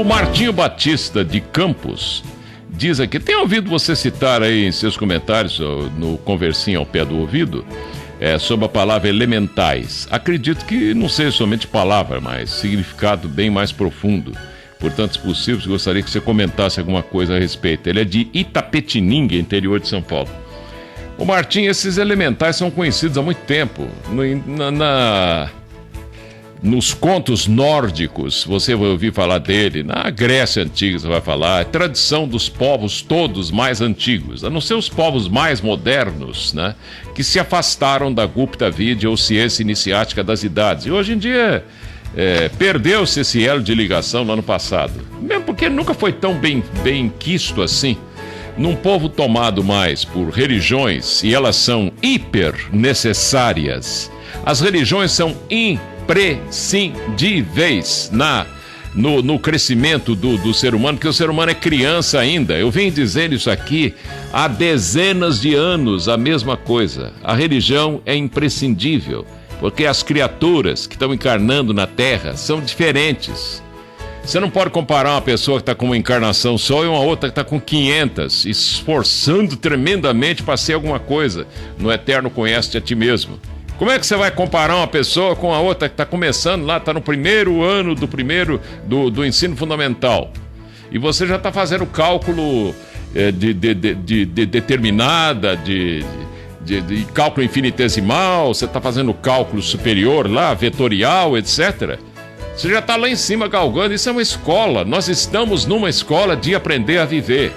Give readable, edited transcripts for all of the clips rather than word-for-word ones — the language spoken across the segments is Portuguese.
O Martinho Batista de Campos diz aqui, tem ouvido você citar aí em seus comentários no Conversinha ao Pé do Ouvido sobre a palavra elementais. Acredito que não seja somente palavra, mas significado bem mais profundo. Portanto, se possível, gostaria que você comentasse alguma coisa a respeito. Ele é de Itapetininga, interior de São Paulo. Ô Martim, esses elementais são conhecidos há muito tempo. Nos contos nórdicos, você vai ouvir falar dele. Na Grécia Antiga você vai falar. É tradição dos povos todos mais antigos, a não ser os povos mais modernos, né? Que se afastaram da Gupta Vidya ou ciência iniciática das idades. E hoje em dia perdeu-se esse elo de ligação no ano passado. Mesmo porque nunca foi tão bem quisto assim. Num povo tomado mais por religiões, e elas são hiper necessárias. As religiões são imprescindíveis no crescimento do ser humano, porque o ser humano é criança ainda. Eu venho dizendo isso aqui há dezenas de anos, a mesma coisa. A religião é imprescindível, porque as criaturas que estão encarnando na Terra são diferentes. Você não pode comparar uma pessoa que está com uma encarnação só e uma outra que está com 500, esforçando tremendamente para ser alguma coisa. No Eterno conhece-te a ti mesmo. Como é que você vai comparar uma pessoa com a outra que está começando lá, está no primeiro ano do ensino fundamental? E você já está fazendo cálculo de determinada, de cálculo infinitesimal, você está fazendo cálculo superior lá, vetorial, etc. Você já está lá em cima galgando. Isso é uma escola. Nós estamos numa escola de aprender a viver.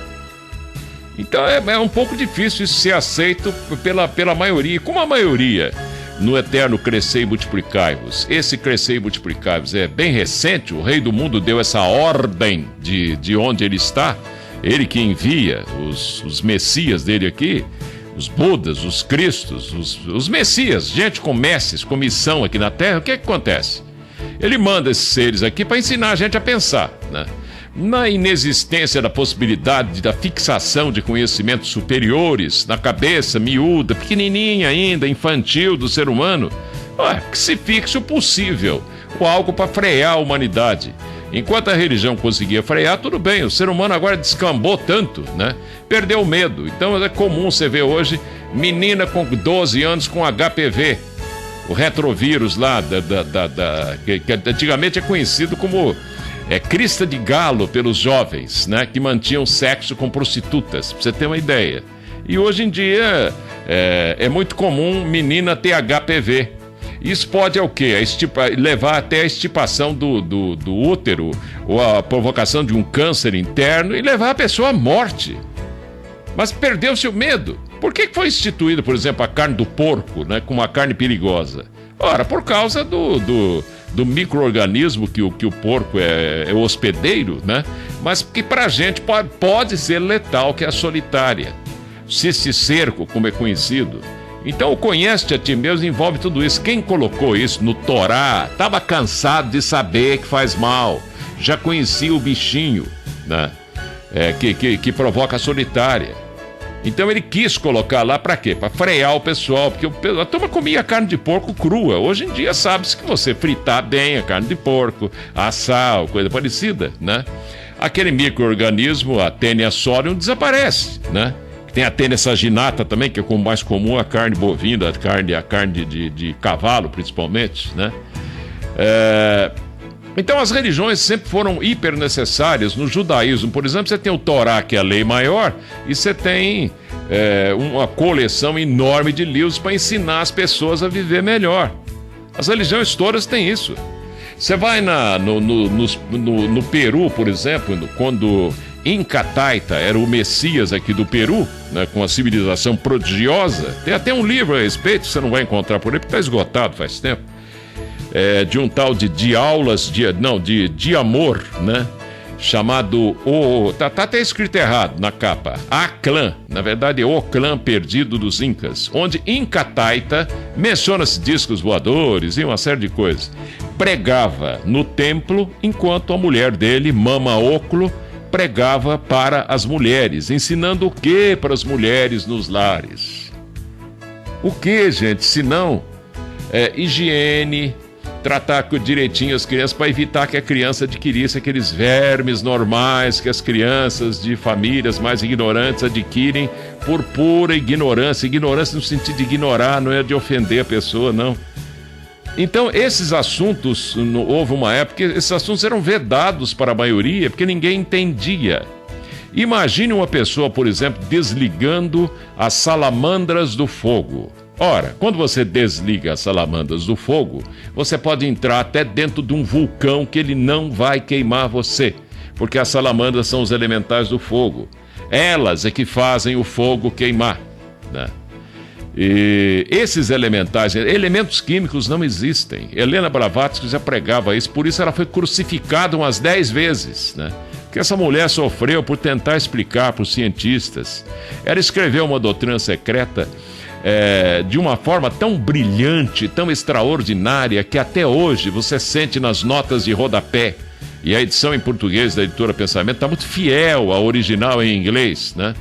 Então é um pouco difícil isso ser aceito pela maioria. E como a maioria no Eterno crescer e multiplicai-vos, esse crescer e multiplicai-vos é bem recente. O Rei do Mundo deu essa ordem de onde ele está. Ele que envia os messias dele aqui, os Budas, os Cristos, os messias, gente com messes, com missão aqui na Terra. O que acontece? Ele manda esses seres aqui para ensinar a gente a pensar, né? Na inexistência da possibilidade da fixação de conhecimentos superiores na cabeça miúda, pequenininha ainda, infantil do ser humano, que se fixe o possível, ou algo para frear a humanidade. Enquanto a religião conseguia frear, tudo bem, o ser humano agora descambou tanto, né? Perdeu o medo. Então é comum você ver hoje menina com 12 anos com HPV. O retrovírus lá, que antigamente é conhecido como crista de galo pelos jovens, né? Que mantinham sexo com prostitutas, pra você ter uma ideia. E hoje em dia é muito comum menina ter HPV. Isso pode o quê? Levar até a extirpação do útero, ou a provocação de um câncer interno, e levar a pessoa à morte. Mas perdeu-se o medo. Por que foi instituída, por exemplo, a carne do porco, né, como uma carne perigosa? Ora, por causa do micro-organismo que o porco é hospedeiro, né? Mas que pra gente pode ser letal, que é a solitária. Cisticerco, como é conhecido. Então o conhece-te a ti mesmo envolve tudo isso. Quem colocou isso no Torá estava cansado de saber que faz mal. Já conhecia o bichinho, né? Que provoca a solitária. Então ele quis colocar lá para quê? Para frear o pessoal, porque a turma comia carne de porco crua. Hoje em dia sabe-se que você fritar bem a carne de porco, assar, coisa parecida, né? Aquele micro-organismo, a Taenia solium, desaparece, né? Tem a Taenia saginata também, que é como mais comum a carne bovina, a carne de cavalo, principalmente, né? Então as religiões sempre foram hiper necessárias. No judaísmo, por exemplo, você tem o Torá, que é a lei maior, e você tem uma coleção enorme de livros para ensinar as pessoas a viver melhor. As religiões todas têm isso. Você vai no Peru, por exemplo, quando Inca Taita era o Messias aqui do Peru, né, com a civilização prodigiosa, tem até um livro a respeito, você não vai encontrar por aí, porque está esgotado faz tempo. De um tal de aulas de amor, né? Chamado tá até escrito errado na capa. A clã, na verdade é o clã perdido dos Incas, onde Inca Taita, menciona-se discos voadores e uma série de coisas. Pregava no templo, enquanto a mulher dele, Mama Oclo, pregava para as mulheres, ensinando o que para as mulheres nos lares? O que, gente? Se não higiene, tratar direitinho as crianças para evitar que a criança adquirisse aqueles vermes normais que as crianças de famílias mais ignorantes adquirem por pura ignorância. Ignorância no sentido de ignorar, não é de ofender a pessoa, não. Então, esses assuntos, houve uma época que esses assuntos eram vedados para a maioria, porque ninguém entendia. Imagine uma pessoa, por exemplo, desligando as salamandras do fogo. Ora, quando você desliga as salamandras do fogo, você pode entrar até dentro de um vulcão que ele não vai queimar você, porque as salamandras são os elementais do fogo. Elas é que fazem o fogo queimar, né? E esses elementos químicos não existem. Helena Blavatsky já pregava isso, por isso ela foi crucificada umas 10 vezes, né? Que essa mulher sofreu por tentar explicar para os cientistas. Ela escreveu uma doutrina secreta de uma forma tão brilhante, tão extraordinária, que até hoje você sente nas notas de rodapé. E a edição em português da editora Pensamento está muito fiel ao original em inglês, né?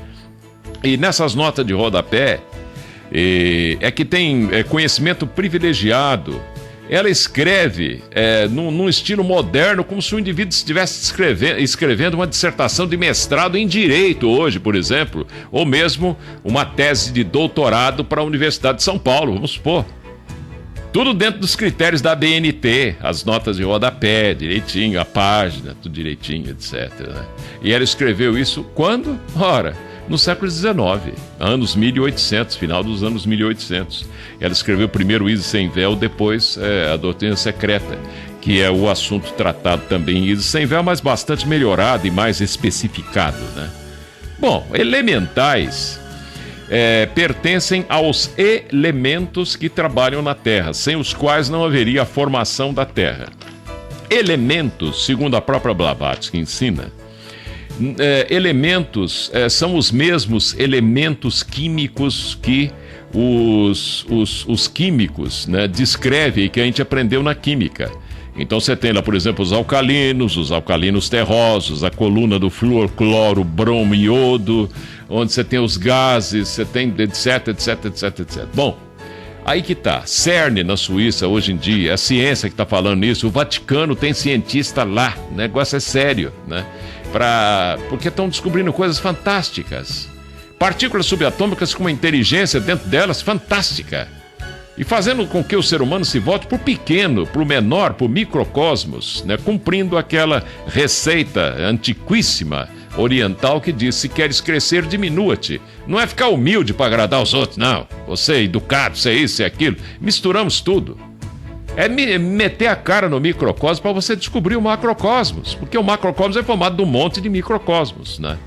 E nessas notas de rodapé é que tem conhecimento privilegiado. Ela escreve num estilo moderno, como se o indivíduo estivesse escrevendo uma dissertação de mestrado em Direito hoje, por exemplo, ou mesmo uma tese de doutorado para a Universidade de São Paulo, vamos supor. Tudo dentro dos critérios da BNT, as notas de rodapé, direitinho, a página, tudo direitinho, etc, né? E ela escreveu isso quando? Ora, no século XIX, anos 1800, final dos anos 1800. Ela escreveu primeiro Isis Sem Véu, depois a Doutrina Secreta, que é o assunto tratado também em Isis Sem Véu, mas bastante melhorado e mais especificado, né? Bom, elementais pertencem aos elementos que trabalham na Terra, sem os quais não haveria a formação da Terra. Elementos, segundo a própria Blavatsky ensina, elementos são os mesmos elementos químicos que os químicos, né, descrevem, que a gente aprendeu na química. Então você tem lá, por exemplo, os alcalinos terrosos, a coluna do flúor, cloro, bromo, iodo, onde você tem os gases, você tem etc, etc, etc, etc. Bom, aí que tá. CERN na Suíça hoje em dia, a ciência que está falando nisso, o Vaticano tem cientista lá, o negócio é sério, né? Porque estão descobrindo coisas fantásticas. Partículas subatômicas com uma inteligência dentro delas fantástica. E fazendo com que o ser humano se volte para o pequeno, para o menor, para o microcosmos, né? Cumprindo aquela receita antiquíssima oriental que diz: se queres crescer, diminua-te. Não é ficar humilde para agradar os outros, não. Você é educado, você é isso, você é aquilo. Misturamos tudo. É meter a cara no microcosmos para você descobrir o macrocosmos, porque o macrocosmos é formado de um monte de microcosmos, né?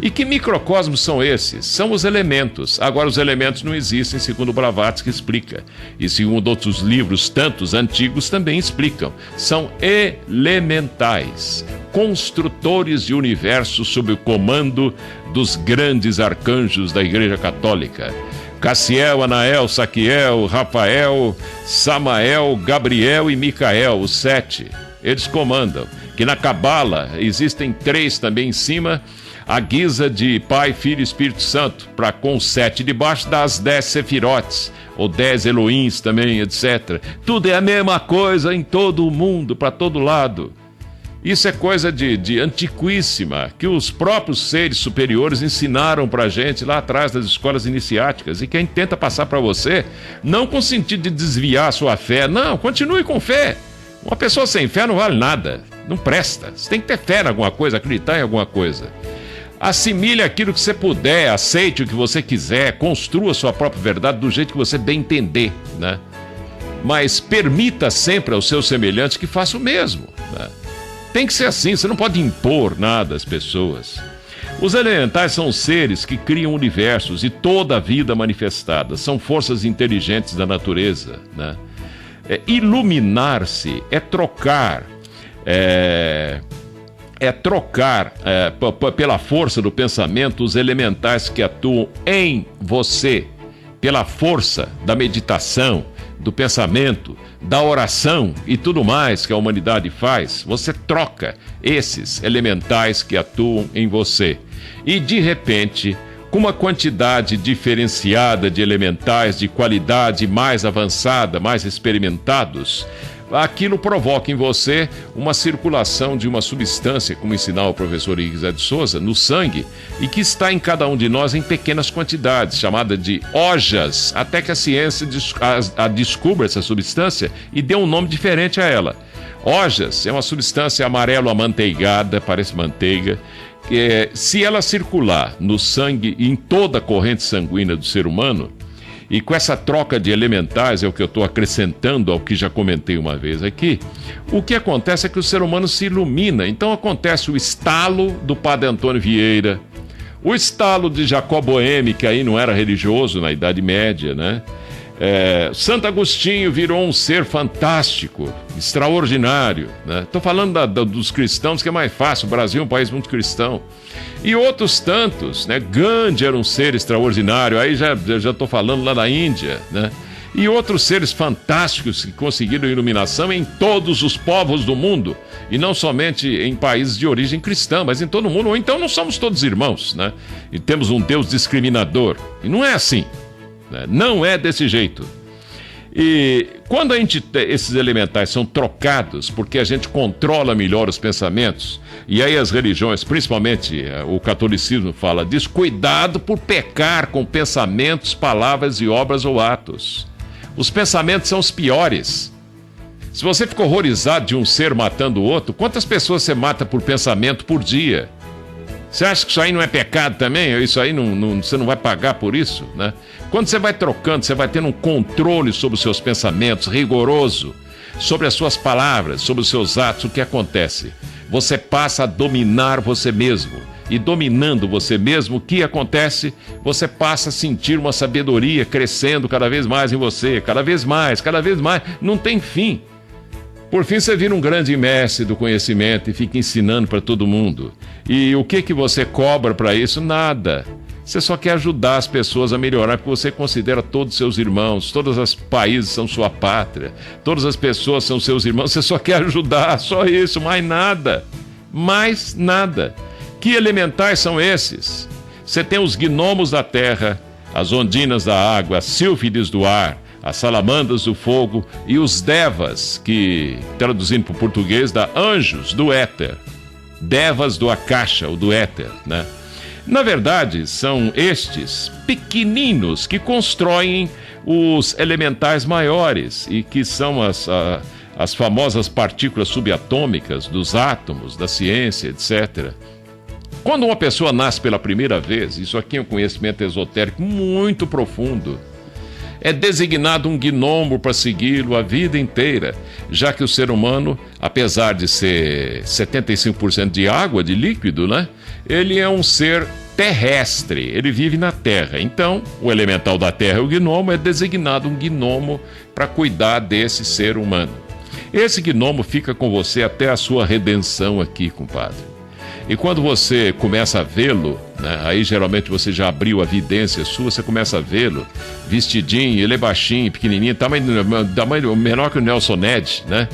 E que microcosmos são esses? São os elementos. Agora, os elementos não existem, segundo Blavatsky explica. E segundo outros livros, tantos antigos, também explicam. São elementais, construtores de universo sob o comando dos grandes arcanjos da Igreja Católica. Cassiel, Anael, Saquiel, Rafael, Samael, Gabriel e Micael, os 7. Eles comandam. Que na Cabala existem 3 também em cima, a guisa de Pai, Filho e Espírito Santo, para com 7 debaixo das 10 sefirotes, ou 10 Elohims também, etc. Tudo é a mesma coisa em todo o mundo, para todo lado. Isso é coisa de antiquíssima, que os próprios seres superiores ensinaram pra gente lá atrás das escolas iniciáticas, e quem tenta passar para você, não com o sentido de desviar a sua fé, não, continue com fé. Uma pessoa sem fé não vale nada, não presta. Você tem que ter fé em alguma coisa, acreditar em alguma coisa. Assimile aquilo que você puder, aceite o que você quiser, construa a sua própria verdade do jeito que você bem entender, né? Mas permita sempre aos seus semelhantes que façam o mesmo, né? Tem que ser assim, você não pode impor nada às pessoas. Os elementais são seres que criam universos e toda a vida manifestada. São forças inteligentes da natureza, né? Iluminar-se é trocar, pela força do pensamento os elementais que atuam em você, pela força da meditação, do pensamento, da oração e tudo mais que a humanidade faz. Você troca esses elementais que atuam em você. E de repente, com uma quantidade diferenciada de elementais de qualidade mais avançada, mais experimentados, aquilo provoca em você uma circulação de uma substância, como ensinava o professor Henrique José de Souza, no sangue, e que está em cada um de nós em pequenas quantidades, chamada de ojas, até que a ciência descubra essa substância e dê um nome diferente a ela. Ojas é uma substância amarelo amanteigada, parece manteiga, que se ela circular no sangue e em toda a corrente sanguínea do ser humano, e com essa troca de elementais, é o que eu estou acrescentando ao que já comentei uma vez aqui, o que acontece é que o ser humano se ilumina. Então acontece o estalo do Padre Antônio Vieira, o estalo de Jacó Boehme, que aí não era religioso na Idade Média, né? Santo Agostinho virou um ser fantástico, extraordinário, né? Estou falando dos cristãos, que é mais fácil, o Brasil é um país muito cristão. E outros tantos, né? Gandhi era um ser extraordinário, aí já estou falando lá da Índia, né? E outros seres fantásticos que conseguiram iluminação em todos os povos do mundo, e não somente em países de origem cristã, mas em todo o mundo. Ou então não somos todos irmãos, né? E temos um Deus discriminador, e não é assim. Não é desse jeito. E quando esses elementais são trocados, porque a gente controla melhor os pensamentos, e aí as religiões, principalmente o catolicismo, fala: descuidado por pecar com pensamentos, palavras e obras ou atos. Os pensamentos são os piores. Se você fica horrorizado de um ser matando o outro, quantas pessoas você mata por pensamento por dia? Você acha que isso aí não é pecado também? Isso aí você não vai pagar por isso, né? Quando você vai trocando, você vai tendo um controle sobre os seus pensamentos rigoroso, sobre as suas palavras, sobre os seus atos. O que acontece? Você passa a dominar você mesmo. E dominando você mesmo, o que acontece? Você passa a sentir uma sabedoria crescendo cada vez mais em você, cada vez mais, não tem fim. Por fim, você vira um grande mestre do conhecimento e fica ensinando para todo mundo. E o que você cobra para isso? Nada. Você só quer ajudar as pessoas a melhorar, porque você considera todos seus irmãos, todos os países são sua pátria, todas as pessoas são seus irmãos, você só quer ajudar, só isso, mais nada. Mais nada. Que elementais são esses? Você tem os gnomos da terra, as ondinas da água, as sílfides do ar, as salamandras do fogo e os devas, que, traduzindo para o português, dá anjos do éter. Devas do Akasha, ou do éter, né? Na verdade, são estes pequeninos que constroem os elementais maiores e que são as famosas partículas subatômicas dos átomos, da ciência, etc. Quando uma pessoa nasce pela primeira vez, isso aqui é um conhecimento esotérico muito profundo, é designado um gnomo para segui-lo a vida inteira, já que o ser humano, apesar de ser 75% de água, de líquido, né? Ele é um ser terrestre, ele vive na terra. Então, o elemental da terra, o gnomo, é designado um gnomo para cuidar desse ser humano. Esse gnomo fica com você até a sua redenção aqui, compadre. E quando você começa a vê-lo, né, aí geralmente você já abriu a vidência sua, você começa a vê-lo vestidinho, ele é baixinho, pequenininho, tamanho menor que o Nelson Ned, né?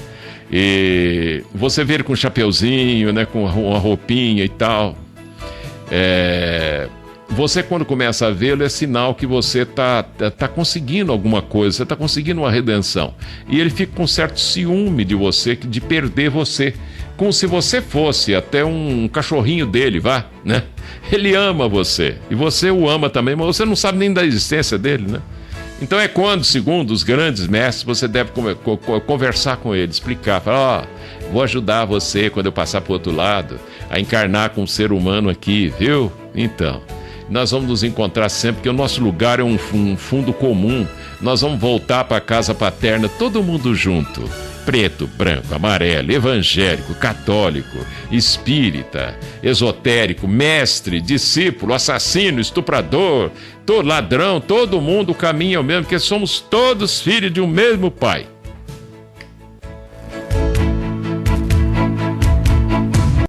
E você vê ele com um chapeuzinho, né, com uma roupinha e tal. Você, quando começa a vê-lo, é sinal que você tá conseguindo alguma coisa, você está conseguindo uma redenção. E ele fica com um certo ciúme de você, de perder você, como se você fosse até um cachorrinho dele, né? Ele ama você, e você o ama também, mas você não sabe nem da existência dele, né? Então é quando, segundo os grandes mestres, você deve conversar com ele, explicar, falar: vou ajudar você quando eu passar para o outro lado, a encarnar com um ser humano aqui, viu? Então, nós vamos nos encontrar sempre, porque o nosso lugar é um fundo comum, nós vamos voltar para a casa paterna, todo mundo junto. Preto, branco, amarelo, evangélico, católico, espírita, esotérico, mestre, discípulo, assassino, estuprador, ladrão, todo mundo caminha ao mesmo, porque somos todos filhos de um mesmo pai.